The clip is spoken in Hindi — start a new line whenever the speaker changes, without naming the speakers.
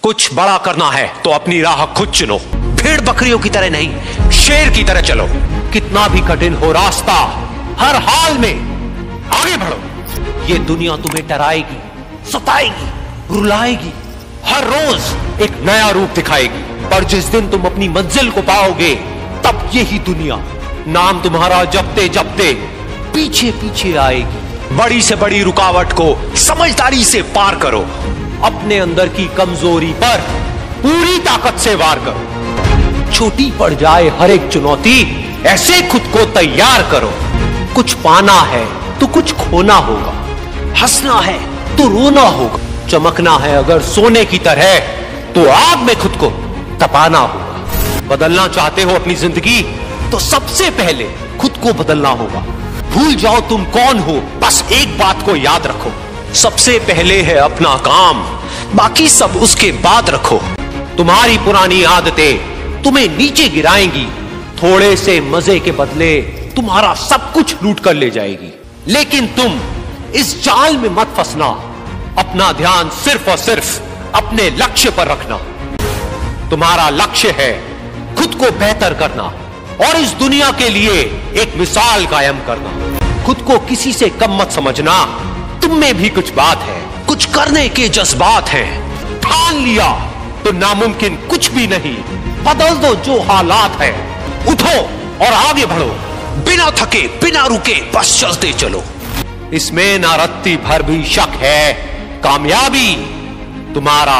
कुछ बड़ा करना है तो अपनी राह खुद चुनो। भेड़ बकरियों की तरह नहीं, शेर की तरह चलो। कितना भी कठिन हो रास्ता, हर हाल में आगे बढ़ो। ये दुनिया तुम्हें डराएगी, सताएगी, रुलाएगी, हर रोज एक नया रूप दिखाएगी। पर जिस दिन तुम अपनी मंजिल को पाओगे, तब यही दुनिया नाम तुम्हारा जपते जपते पीछे पीछे आएगी। बड़ी से बड़ी रुकावट को समझदारी से पार करो। अपने अंदर की कमजोरी पर पूरी ताकत से वार करो। छोटी पड़ जाए हर एक चुनौती, ऐसे खुद को तैयार करो। कुछ पाना है तो कुछ खोना होगा, हंसना है तो रोना होगा, चमकना है अगर सोने की तरह तो आग में खुद को तपाना होगा। बदलना चाहते हो अपनी जिंदगी तो सबसे पहले खुद को बदलना होगा। भूल जाओ तुम कौन हो, बस एक बात को याद रखो, सबसे पहले है अपना काम, बाकी सब उसके बाद रखो। तुम्हारी पुरानी आदतें तुम्हें नीचे गिराएंगी, थोड़े से मजे के बदले तुम्हारा सब कुछ लूट कर ले जाएगी। लेकिन तुम इस जाल में मत फंसना, अपना ध्यान सिर्फ और सिर्फ अपने लक्ष्य पर रखना। तुम्हारा लक्ष्य है खुद को बेहतर करना और इस दुनिया के लिए एक मिसाल कायम करना। खुद को किसी से कम मत समझना, तुम में भी कुछ बात है, कुछ करने के जज्बात हैं। ठान लिया तो नामुमकिन कुछ भी नहीं, बदल दो जो हालात है। उठो और आगे बढ़ो, बिना थके बिना रुके बस चलते चलो। इसमें ना रत्ती भर भी शक है, कामयाबी तुम्हारा